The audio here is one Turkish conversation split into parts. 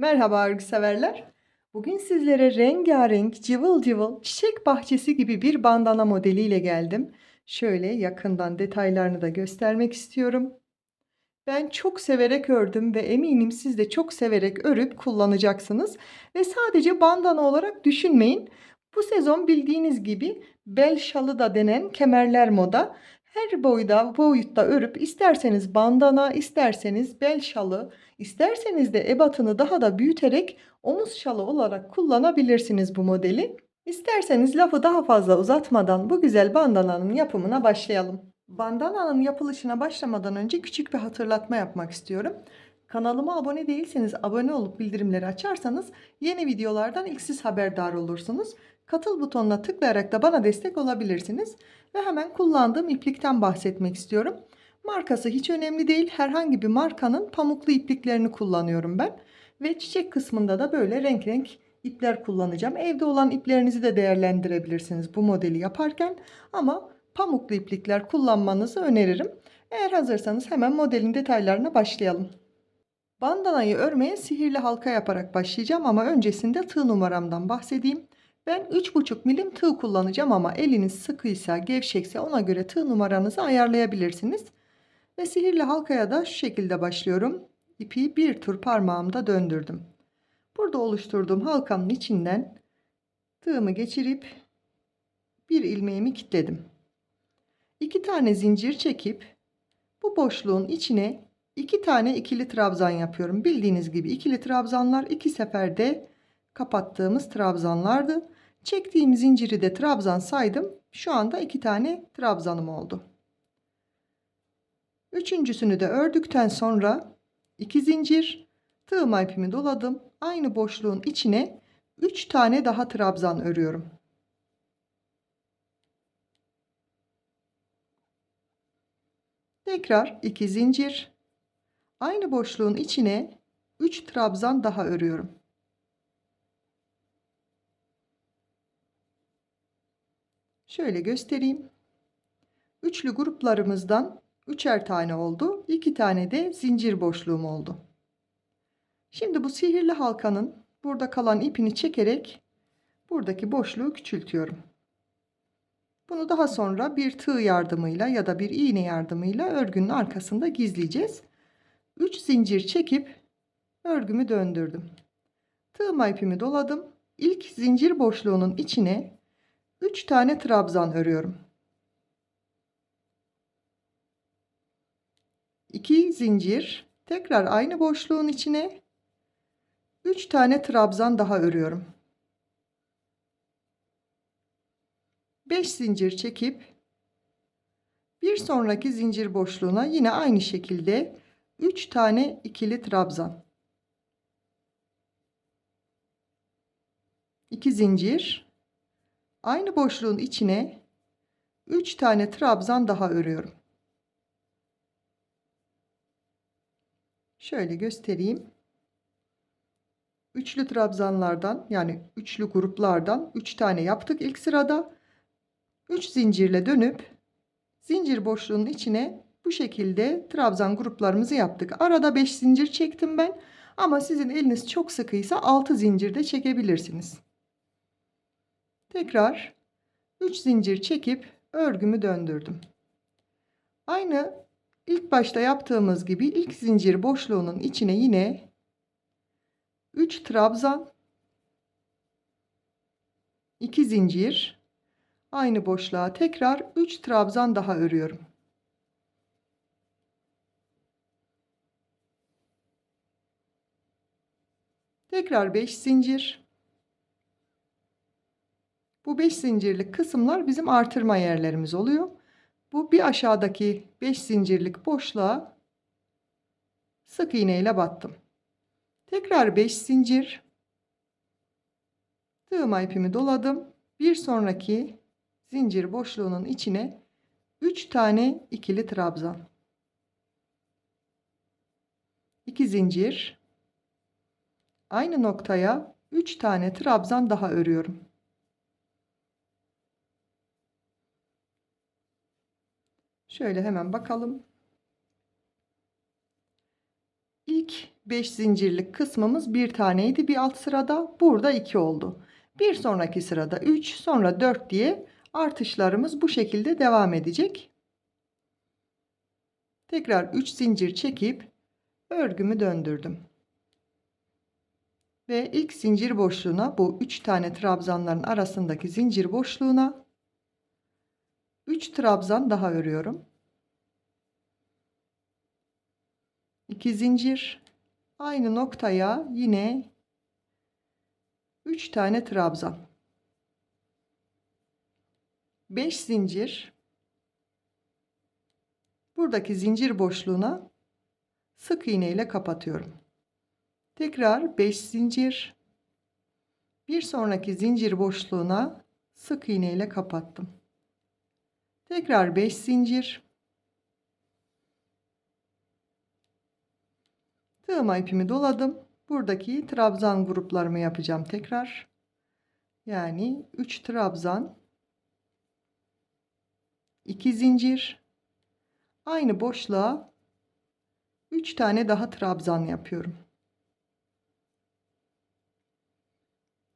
Merhaba örgü severler. Bugün sizlere rengarenk, cıvıl cıvıl, çiçek bahçesi gibi bir bandana modeliyle geldim. Şöyle yakından detaylarını da göstermek istiyorum. Ben çok severek ördüm ve eminim siz de çok severek örüp kullanacaksınız. Ve sadece bandana olarak düşünmeyin. Bu sezon bildiğiniz gibi bel şalı da denen kemerler moda. Her boyutta örüp isterseniz bandana, isterseniz bel şalı, isterseniz de ebatını daha da büyüterek omuz şalı olarak kullanabilirsiniz bu modeli. İsterseniz lafı daha fazla uzatmadan bu güzel bandananın yapımına başlayalım. Bandananın yapılışına başlamadan önce küçük bir hatırlatma yapmak istiyorum. Kanalıma abone değilseniz abone olup bildirimleri açarsanız yeni videolardan ilk siz haberdar olursunuz. Katıl butonuna tıklayarak da bana destek olabilirsiniz. Ve hemen kullandığım iplikten bahsetmek istiyorum. Markası hiç önemli değil. Herhangi bir markanın pamuklu ipliklerini kullanıyorum ben. Ve çiçek kısmında da böyle renk renk ipler kullanacağım. Evde olan iplerinizi de değerlendirebilirsiniz bu modeli yaparken. Ama pamuklu iplikler kullanmanızı öneririm. Eğer hazırsanız hemen modelin detaylarına başlayalım. Bandanayı örmeye sihirli halka yaparak başlayacağım ama öncesinde tığ numaramdan bahsedeyim. Ben 3,5 milim tığ kullanacağım ama eliniz sıkıysa, gevşekse ona göre tığ numaranızı ayarlayabilirsiniz. Ve sihirli halkaya da şu şekilde başlıyorum. İpi bir tur parmağımda döndürdüm. Burada oluşturduğum halkanın içinden tığımı geçirip bir ilmeğimi kilitledim. 2 tane zincir çekip bu boşluğun içine 2 tane ikili trabzan yapıyorum. Bildiğiniz gibi ikili trabzanlar 2 seferde kapattığımız trabzanlardı. Çektiğim zinciri de trabzan saydım. Şu anda 2 tane trabzanım oldu. Üçüncüsünü de ördükten sonra 2 zincir, tığ ipimi doladım. Aynı boşluğun içine 3 tane daha trabzan örüyorum. Tekrar 2 zincir, aynı boşluğun içine 3 trabzan daha örüyorum. Şöyle göstereyim. Üçlü gruplarımızdan üçer tane oldu. 2 tane de zincir boşluğum oldu. Şimdi bu sihirli halkanın burada kalan ipini çekerek buradaki boşluğu küçültüyorum. Bunu daha sonra bir tığ yardımıyla ya da bir iğne yardımıyla örgünün arkasında gizleyeceğiz. 3 zincir çekip örgümü döndürdüm. Tığ ipimi doladım. İlk zincir boşluğunun içine 3 tane trabzan örüyorum. 2 zincir, tekrar aynı boşluğun içine 3 tane trabzan daha örüyorum. 5 zincir çekip bir sonraki zincir boşluğuna yine aynı şekilde 3 tane ikili trabzan. 2 zincir, aynı boşluğun içine 3 tane trabzan daha örüyorum. Şöyle göstereyim. Üçlü trabzanlardan yani üçlü gruplardan 3 tane yaptık ilk sırada. 3 zincirle dönüp zincir boşluğunun içine bu şekilde trabzan gruplarımızı yaptık. Arada 5 zincir çektim ben. Ama sizin eliniz çok sıkıysa 6 zincir de çekebilirsiniz. Tekrar 3 zincir çekip örgümü döndürdüm. Aynı ilk başta yaptığımız gibi ilk zincir boşluğunun içine yine 3 trabzan, 2 zincir, aynı boşluğa tekrar 3 trabzan daha örüyorum. Tekrar 5 zincir. Bu 5 zincirlik kısımlar bizim artırma yerlerimiz oluyor. Bu bir aşağıdaki 5 zincirlik boşluğa sık iğne ile battım. Tekrar 5 zincir. Tığ ipimi doladım. Bir sonraki zincir boşluğunun içine 3 tane ikili trabzan. 2 zincir. Aynı noktaya 3 tane trabzan daha örüyorum. Şöyle hemen bakalım. İlk 5 zincirlik kısmımız bir taneydi bir alt sırada. Burada 2 oldu. Bir sonraki sırada 3, sonra 4 diye artışlarımız bu şekilde devam edecek. Tekrar 3 zincir çekip örgümü döndürdüm. Ve ilk zincir boşluğuna, bu 3 tane trabzanların arasındaki zincir boşluğuna 3 trabzan daha örüyorum. 2 zincir, aynı noktaya yine 3 tane trabzan, 5 zincir, buradaki zincir boşluğuna sık iğne ile kapatıyorum. Tekrar 5 zincir, bir sonraki zincir boşluğuna sık iğne ile kapattım. Tekrar 5 zincir, tığıma ipimi doladım. Buradaki trabzan gruplarımı yapacağım tekrar. Yani 3 trabzan, 2 zincir, aynı boşluğa 3 tane daha trabzan yapıyorum.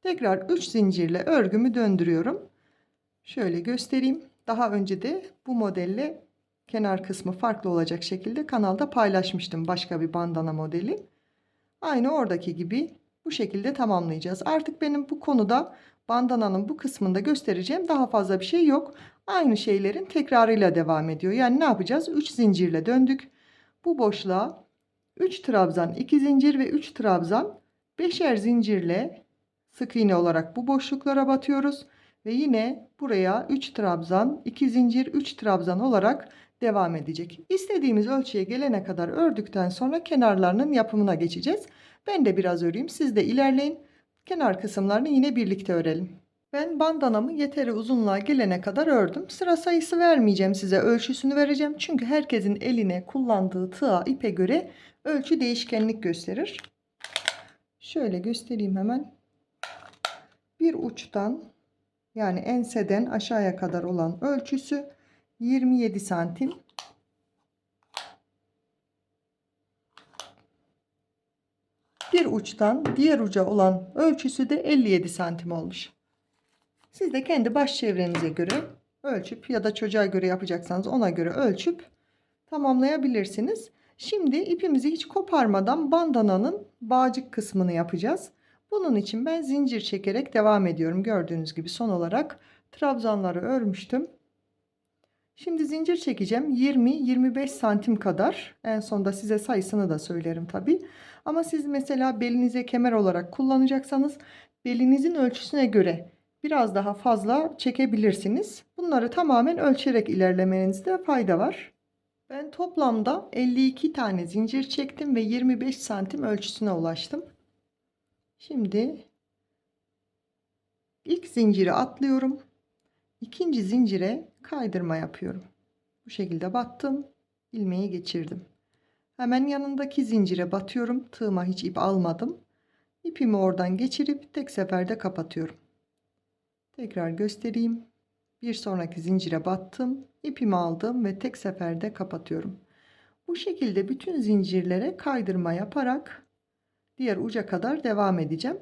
Tekrar 3 zincirle örgümü döndürüyorum. Şöyle göstereyim. Daha önce de bu modelle kenar kısmı farklı olacak şekilde kanalda paylaşmıştım başka bir bandana modeli. Aynı oradaki gibi bu şekilde tamamlayacağız. Artık benim bu konuda bandananın bu kısmında göstereceğim daha fazla bir şey yok. Aynı şeylerin tekrarıyla devam ediyor. Yani ne yapacağız? 3 zincirle döndük. Bu boşluğa 3 trabzan, 2 zincir ve 3 trabzan, 5'er zincirle sık iğne olarak bu boşluklara batıyoruz. Ve yine buraya 3 trabzan, 2 zincir, 3 trabzan olarak devam edecek. İstediğimiz ölçüye gelene kadar ördükten sonra kenarlarının yapımına geçeceğiz. Ben de biraz öreyim, siz de ilerleyin. Kenar kısımlarını yine birlikte örelim. Ben bandanamı yeteri uzunluğa gelene kadar ördüm. Sıra sayısı vermeyeceğim size, ölçüsünü vereceğim. Çünkü herkesin eline kullandığı tığa, ipe göre ölçü değişkenlik gösterir. Şöyle göstereyim hemen. Bir uçtan, yani enseden aşağıya kadar olan ölçüsü 27 santim. Bir uçtan diğer uca olan ölçüsü de 57 santim olmuş. Siz de kendi baş çevrenize göre ölçüp ya da çocuğa göre yapacaksanız ona göre ölçüp tamamlayabilirsiniz. Şimdi ipimizi hiç koparmadan bandananın bağcık kısmını yapacağız. Bunun için ben zincir çekerek devam ediyorum. Gördüğünüz gibi son olarak trabzanları örmüştüm. Şimdi zincir çekeceğim 20-25 santim kadar. En sonda size sayısını da söylerim tabi. Ama siz mesela belinize kemer olarak kullanacaksanız belinizin ölçüsüne göre biraz daha fazla çekebilirsiniz. Bunları tamamen ölçerek ilerlemenizde fayda var. Ben toplamda 52 tane zincir çektim ve 25 santim ölçüsüne ulaştım. Şimdi ilk zinciri atlıyorum. İkinci zincire kaydırma yapıyorum. Bu şekilde battım, ilmeği geçirdim. Hemen yanındaki zincire batıyorum. Tığıma hiç ip almadım. İpimi oradan geçirip tek seferde kapatıyorum. Tekrar göstereyim. Bir sonraki zincire battım, ipimi aldım ve tek seferde kapatıyorum. Bu şekilde bütün zincirlere kaydırma yaparak diğer uca kadar devam edeceğim.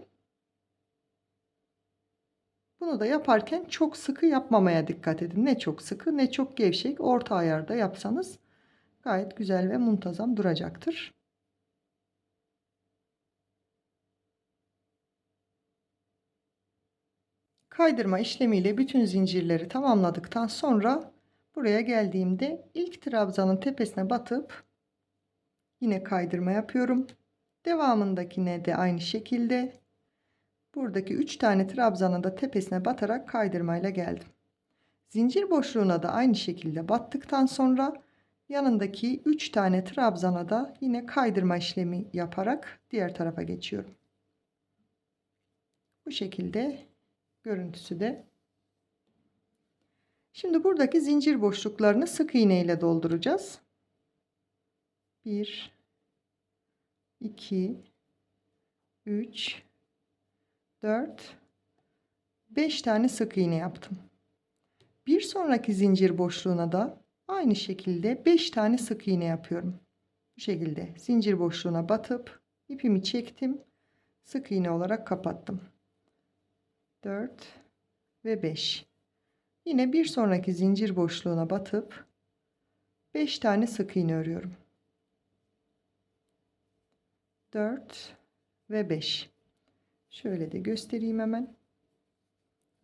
Bunu da yaparken çok sıkı yapmamaya dikkat edin. Ne çok sıkı ne çok gevşek, orta ayarda yapsanız gayet güzel ve muntazam duracaktır. Kaydırma işlemiyle bütün zincirleri tamamladıktan sonra buraya geldiğimde ilk trabzanın tepesine batıp yine kaydırma yapıyorum. Devamındakine de aynı şekilde buradaki 3 tane trabzanın da tepesine batarak kaydırmayla geldim. Zincir boşluğuna da aynı şekilde battıktan sonra yanındaki 3 tane trabzana da yine kaydırma işlemi yaparak diğer tarafa geçiyorum. Bu şekilde görüntüsü de. Şimdi buradaki zincir boşluklarını sık iğne ile dolduracağız. 1 2 3 4 5 tane sık iğne yaptım. Bir sonraki zincir boşluğuna da aynı şekilde 5 tane sık iğne yapıyorum. Bu şekilde zincir boşluğuna batıp İpimi çektim. Sık iğne olarak kapattım. 4 ve 5. Yine bir sonraki zincir boşluğuna batıp 5 tane sık iğne örüyorum. 4 ve 5. Şöyle de göstereyim hemen.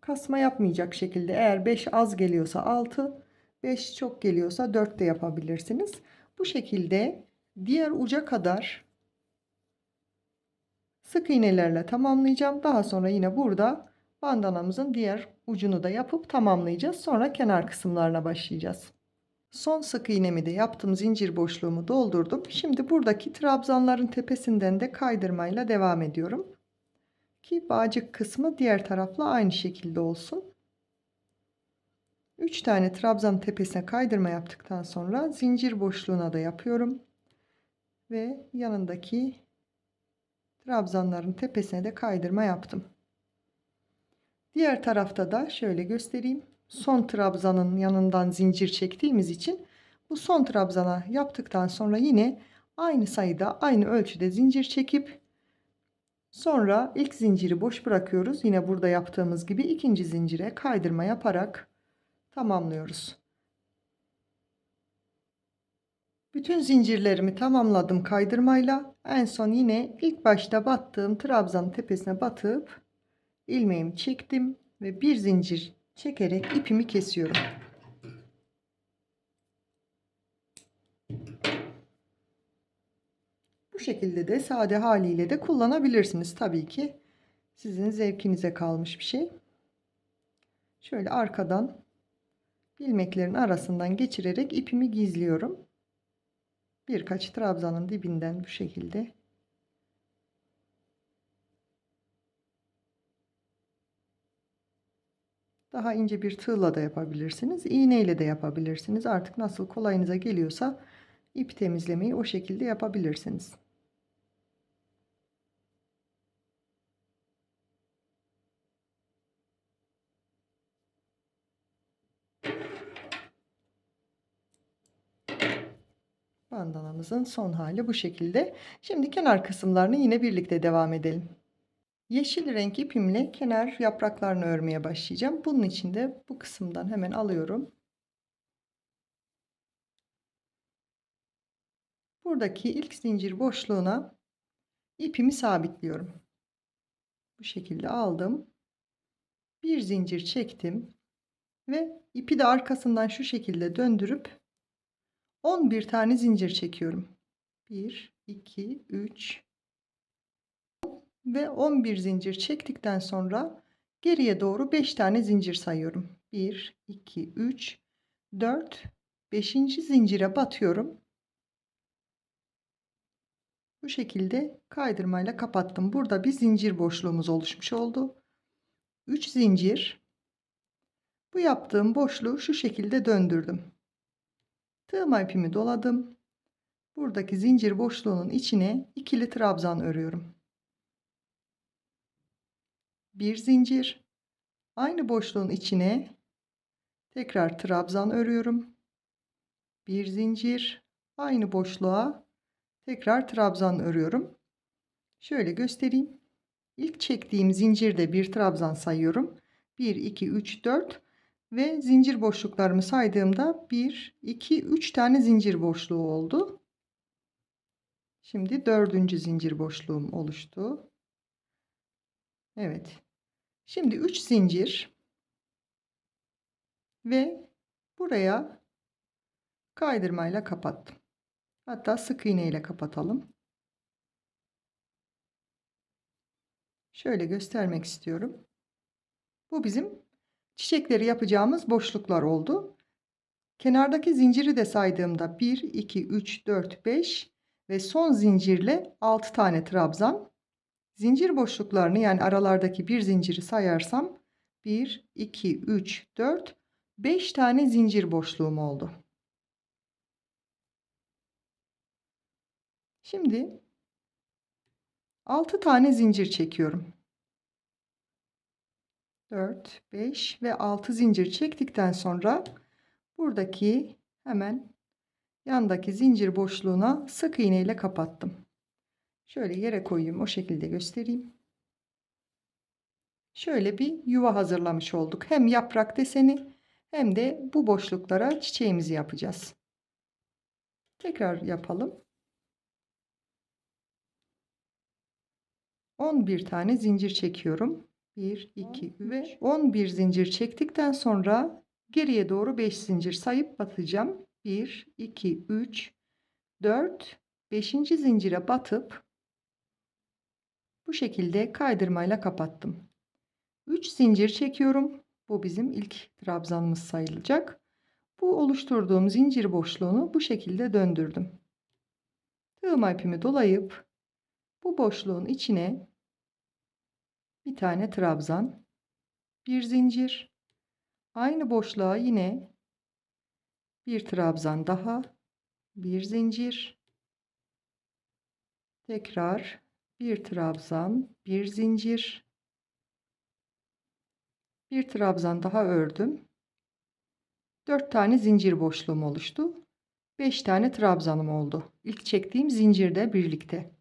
Kasma yapmayacak şekilde, eğer 5 az geliyorsa 6, 5 çok geliyorsa 4 de yapabilirsiniz. Bu şekilde diğer uca kadar sık iğnelerle tamamlayacağım. Daha sonra yine burada bandanamızın diğer ucunu da yapıp tamamlayacağız. Sonra kenar kısımlarına başlayacağız. Son sık iğnemi de yaptım. Zincir boşluğumu doldurdum. Şimdi buradaki trabzanların tepesinden de kaydırmayla devam ediyorum. Ki bağcık kısmı diğer tarafla aynı şekilde olsun. 3 tane trabzan tepesine kaydırma yaptıktan sonra zincir boşluğuna da yapıyorum. Ve yanındaki trabzanların tepesine de kaydırma yaptım. Diğer tarafta da şöyle göstereyim. Son trabzanın yanından zincir çektiğimiz için bu son trabzana yaptıktan sonra yine aynı sayıda, aynı ölçüde zincir çekip sonra ilk zinciri boş bırakıyoruz. Yine burada yaptığımız gibi ikinci zincire kaydırma yaparak tamamlıyoruz. Bütün zincirlerimi tamamladım kaydırmayla. En son yine ilk başta battığım trabzanın tepesine batıp ilmeğimi çektim ve bir zincir çekerek ipimi kesiyorum. Bu şekilde de sade haliyle de kullanabilirsiniz. Tabii ki sizin zevkinize kalmış bir şey. Şöyle arkadan ilmeklerin arasından geçirerek ipimi gizliyorum. Birkaç trabzanın dibinden bu şekilde. Daha ince bir tığla da yapabilirsiniz. İğneyle de yapabilirsiniz. Artık nasıl kolayınıza geliyorsa ip temizlemeyi o şekilde yapabilirsiniz. Bandanamızın son hali bu şekilde. Şimdi kenar kısımlarını yine birlikte devam edelim. Yeşil renk ipimle kenar yapraklarını örmeye başlayacağım. Bunun için de bu kısımdan hemen alıyorum. Buradaki ilk zincir boşluğuna ipimi sabitliyorum. Bu şekilde aldım. Bir zincir çektim ve ipi de arkasından şu şekilde döndürüp 11 tane zincir çekiyorum. 1, 2, 3 ve 11 zincir çektikten sonra geriye doğru 5 tane zincir sayıyorum. 1, 2, 3, 4, 5. zincire batıyorum. Bu şekilde kaydırmayla kapattım. Burada bir zincir boşluğumuz oluşmuş oldu. 3 zincir. Bu yaptığım boşluğu şu şekilde döndürdüm. Tığma ipimi doladım. Buradaki zincir boşluğunun içine ikili trabzan örüyorum. Bir zincir. Aynı boşluğun içine tekrar trabzan örüyorum. Bir zincir. Aynı boşluğa tekrar trabzan örüyorum. Şöyle göstereyim. İlk çektiğim zincirde bir trabzan sayıyorum. 1, 2, 3, 4 ve zincir boşluklarımı saydığımda 1, 2, 3 tane zincir boşluğu oldu. Şimdi dördüncü zincir boşluğum oluştu. Evet. Şimdi 3 zincir ve buraya kaydırmayla kapattım. Hatta sık iğne ile kapatalım. Şöyle göstermek istiyorum. Bu bizim çiçekleri yapacağımız boşluklar oldu. Kenardaki zinciri de saydığımda 1, 2, 3, 4, 5 ve son zincirle 6 tane trabzan. Zincir boşluklarını, yani aralardaki bir zinciri sayarsam 1, 2, 3, 4, 5 tane zincir boşluğum oldu. Şimdi 6 tane zincir çekiyorum. 4, 5 ve 6 zincir çektikten sonra buradaki hemen yandaki zincir boşluğuna sık iğne ile kapattım. Şöyle yere koyayım, o şekilde göstereyim. Şöyle bir yuva hazırlamış olduk. Hem yaprak deseni hem de bu boşluklara çiçeğimizi yapacağız. Tekrar yapalım. 11 tane zincir çekiyorum. 1, 2, 3 ve 11 zincir çektikten sonra geriye doğru 5 zincir sayıp batacağım. 1, 2, 3, 4, 5. zincire batıp bu şekilde kaydırmayla kapattım. 3 zincir çekiyorum. Bu bizim ilk trabzanımız sayılacak. Bu oluşturduğum zincir boşluğunu bu şekilde döndürdüm. Tığım ipimi dolayıp bu boşluğun içine bir tane trabzan, bir zincir, aynı boşluğa yine bir trabzan daha, bir zincir, tekrar bir trabzan, bir zincir, bir trabzan daha ördüm. 4 tane zincir boşluğum oluştu. 5 tane trabzanım oldu. İlk çektiğim zincirde birlikte.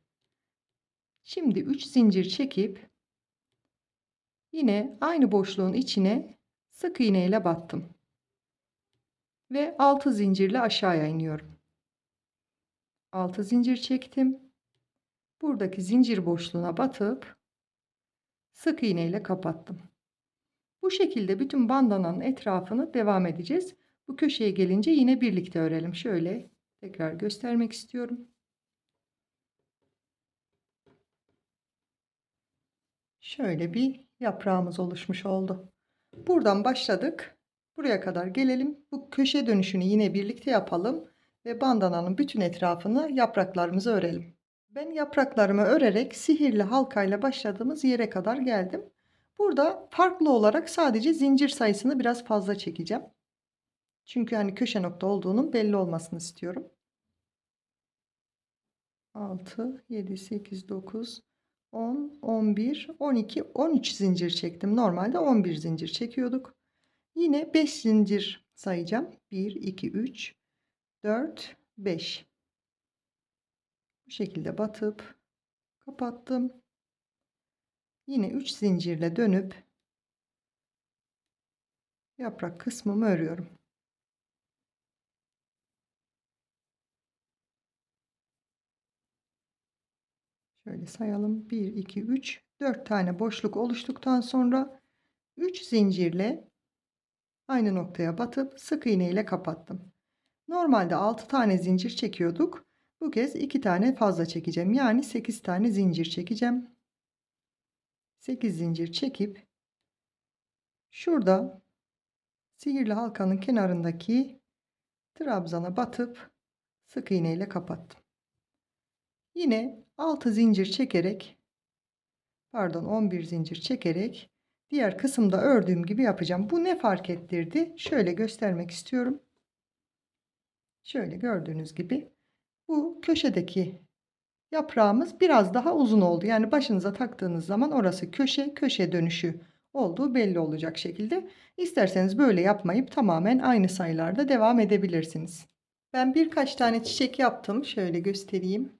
Şimdi 3 zincir çekip yine aynı boşluğun içine sık iğne ile battım. Ve 6 zincirle aşağıya iniyorum. 6 zincir çektim. Buradaki zincir boşluğuna batıp sık iğne ile kapattım. Bu şekilde bütün bandananın etrafını devam edeceğiz. Bu köşeye gelince yine birlikte örelim. Şöyle tekrar göstermek istiyorum. Şöyle bir yaprağımız oluşmuş oldu. Buradan başladık. Buraya kadar gelelim. Bu köşe dönüşünü yine birlikte yapalım ve bandananın bütün etrafını yapraklarımızı örelim. Ben yapraklarımı örerek sihirli halkayla başladığımız yere kadar geldim. Burada farklı olarak sadece zincir sayısını biraz fazla çekeceğim. Çünkü hani köşe nokta olduğunun belli olmasını istiyorum. 6, 7, 8, 9, 10, 11, 12, 13 zincir çektim. Normalde 11 zincir çekiyorduk. Yine 5 zincir sayacağım. 1, 2, 3, 4, 5. Bu şekilde batıp kapattım. Yine 3 zincirle dönüp yaprak kısmımı örüyorum. Şöyle sayalım. 1, 2, 3, 4 tane boşluk oluştuktan sonra 3 zincirle aynı noktaya batıp sık iğne ile kapattım. Normalde 6 tane zincir çekiyorduk. Bu kez 2 tane fazla çekeceğim. Yani 8 tane zincir çekeceğim. 8 zincir çekip şurada sihirli halkanın kenarındaki trabzana batıp sık iğne ile kapattım. Yine 6 zincir çekerek, pardon, 11 zincir çekerek diğer kısımda ördüğüm gibi yapacağım. Bu ne fark ettirdi? Şöyle göstermek istiyorum. Şöyle gördüğünüz gibi bu köşedeki yaprağımız biraz daha uzun oldu. Yani başınıza taktığınız zaman orası köşe, köşe dönüşü olduğu belli olacak şekilde. İsterseniz böyle yapmayıp tamamen aynı sayılarda devam edebilirsiniz. Ben birkaç tane çiçek yaptım. Şöyle göstereyim.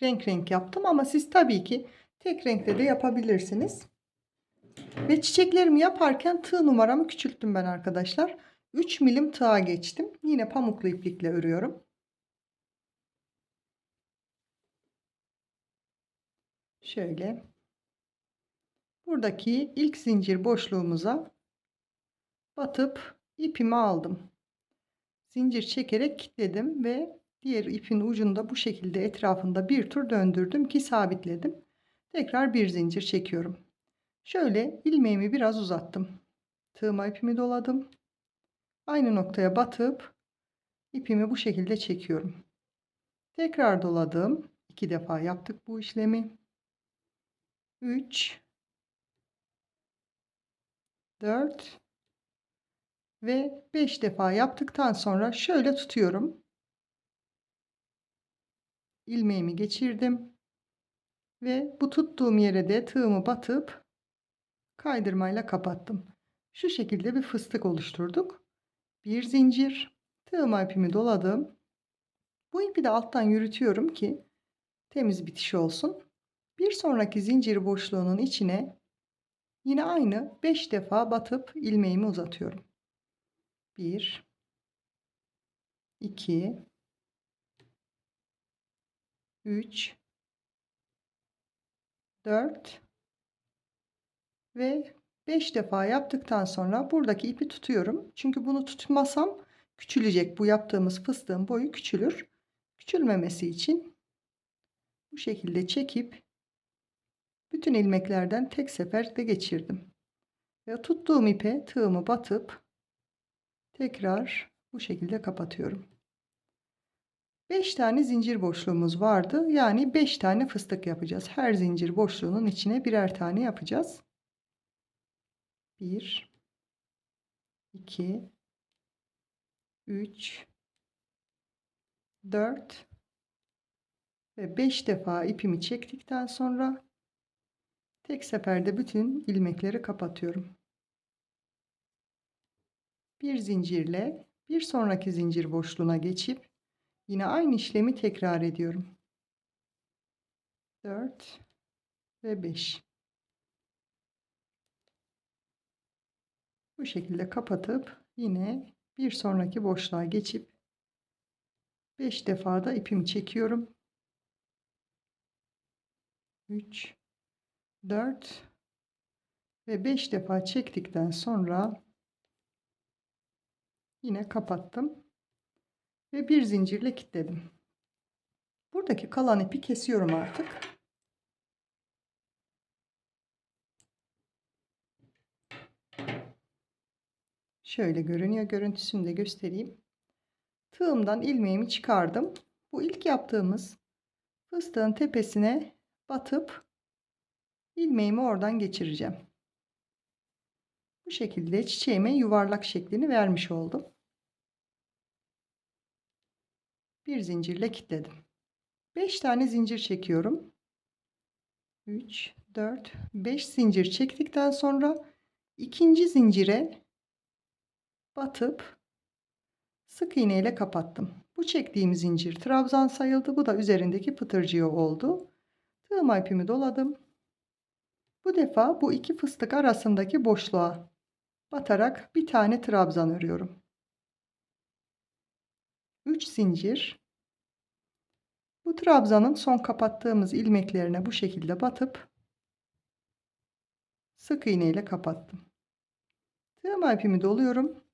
Renk renk yaptım ama siz tabii ki tek renkte de yapabilirsiniz. Ve çiçeklerimi yaparken tığ numaramı küçülttüm ben arkadaşlar. 3 milim tığa geçtim. Yine pamuklu iplikle örüyorum. Şöyle. Buradaki ilk zincir boşluğumuza batıp ipimi aldım. Zincir çekerek kilitledim ve diğer ipin ucunda bu şekilde etrafında bir tur döndürdüm ki sabitledim. Tekrar bir zincir çekiyorum. Şöyle ilmeğimi biraz uzattım. Tığıma ipimi doladım. Aynı noktaya batıp ipimi bu şekilde çekiyorum. Tekrar doladım. 2 defa yaptık bu işlemi. 3, 4 ve 5 defa yaptıktan sonra şöyle tutuyorum. İlmeğimi geçirdim ve bu tuttuğum yere de tığımı batıp kaydırmayla kapattım. Şu şekilde bir fıstık oluşturduk. Bir zincir, tığıma ipimi doladım. Bu ipi de alttan yürütüyorum ki Temiz bitiş olsun. Bir sonraki zincir boşluğunun içine yine aynı 5 defa batıp ilmeğimi uzatıyorum. 1, 2, 3, 4 ve 5 defa yaptıktan sonra buradaki ipi tutuyorum. Çünkü bunu tutmasam küçülecek. Bu yaptığımız fıstığın boyu küçülür. Küçülmemesi için bu şekilde çekip bütün ilmeklerden tek seferde geçirdim. Ve tuttuğum ipe tığımı batıp tekrar bu şekilde kapatıyorum. 5 tane zincir boşluğumuz vardı. Yani 5 tane fıstık yapacağız. Her zincir boşluğunun içine birer tane yapacağız. 1, 2, 3, 4 ve 5 defa ipimi çektikten sonra tek seferde bütün ilmekleri kapatıyorum. Bir zincirle bir sonraki zincir boşluğuna geçip yine aynı işlemi tekrar ediyorum. 4 ve 5. Bu şekilde kapatıp yine bir sonraki boşluğa geçip 5 defa da ipimi çekiyorum. 3, 4 ve 5 defa çektikten sonra yine kapattım ve bir zincirle kilitledim. Buradaki kalan ipi kesiyorum artık. Şöyle görünüyor. Görüntüsünü de göstereyim. Tığımdan ilmeğimi çıkardım. Bu ilk yaptığımız fıstığın tepesine batıp ilmeğimi oradan geçireceğim. Bu şekilde çiçeğime yuvarlak şeklini vermiş oldum. Bir zincirle kilitledim. 5 tane zincir çekiyorum. 3, 4, 5 zincir çektikten sonra ikinci zincire batıp sık iğne ile kapattım. Bu çektiğim zincir trabzan sayıldı. Bu da üzerindeki pıtırcığı oldu. Tığıma ipimi doladım. Bu defa bu iki fıstık arasındaki boşluğa batarak bir tane trabzan örüyorum. 3 zincir. Bu trabzanın son kapattığımız ilmeklerine bu şekilde batıp sık iğne ile kapattım. Tığıma ipimi doluyorum.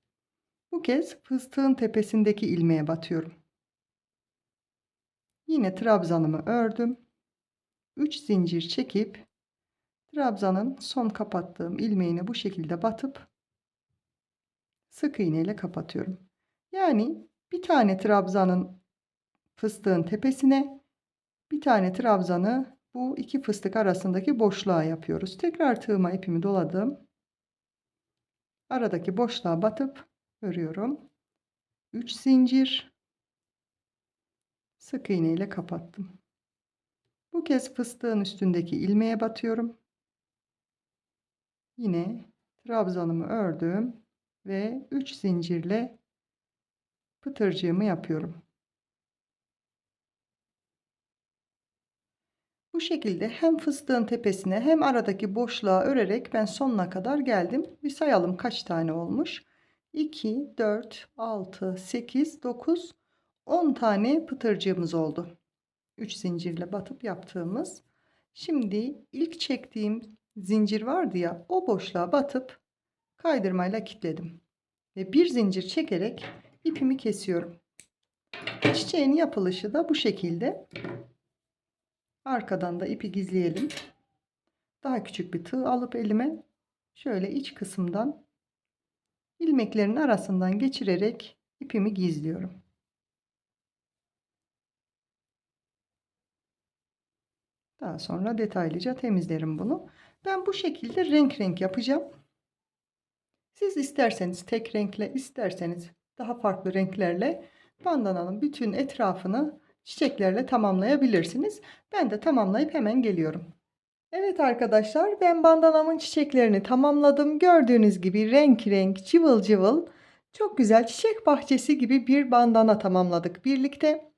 Bu kez fıstığın tepesindeki ilmeğe batıyorum. Yine trabzanımı ördüm. 3 zincir çekip trabzanın son kapattığım ilmeğine bu şekilde batıp sık iğne ile kapatıyorum. Yani bir tane trabzanın fıstığın tepesine, bir tane trabzanı bu iki fıstık arasındaki boşluğa yapıyoruz. Tekrar tığıma ipimi doladım. Aradaki boşluğa batıp örüyorum. 3 zincir, sık iğne ile kapattım. Bu kez fıstığın üstündeki ilmeğe batıyorum. Yine trabzanımı ördüm ve 3 zincirle pıtırcığımı yapıyorum. Bu şekilde hem fıstığın tepesine hem aradaki boşluğa örerek ben sonuna kadar geldim. Bir sayalım kaç tane olmuş. 2, 4, 6, 8, 9, 10 tane pıtırcığımız oldu. 3 zincirle batıp yaptığımız. Şimdi ilk çektiğim zincir vardı ya, o boşluğa batıp kaydırmayla kilitledim. Ve bir zincir çekerek ipimi kesiyorum. Çiçeğin yapılışı da bu şekilde. Arkadan da ipi gizleyelim. Daha küçük bir tığ alıp elime şöyle iç kısımdan ilmeklerin arasından geçirerek ipimi gizliyorum. Daha sonra detaylıca temizlerim bunu. Ben bu şekilde renk renk yapacağım. Siz isterseniz tek renkle, isterseniz daha farklı renklerle bandananın bütün etrafını çiçeklerle tamamlayabilirsiniz. Ben de tamamlayıp hemen geliyorum. Evet arkadaşlar, ben bandanamın çiçeklerini tamamladım. Gördüğünüz gibi renk renk, cıvıl cıvıl, çok güzel çiçek bahçesi gibi bir bandana tamamladık birlikte.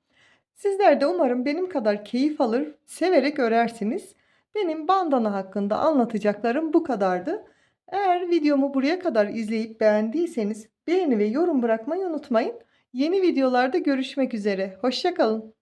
Sizler de umarım benim kadar keyif alır, severek örersiniz. Benim bandana hakkında anlatacaklarım bu kadardı. Eğer videomu buraya kadar izleyip beğendiyseniz beğeni ve yorum bırakmayı unutmayın. Yeni videolarda görüşmek üzere. Hoşça kalın.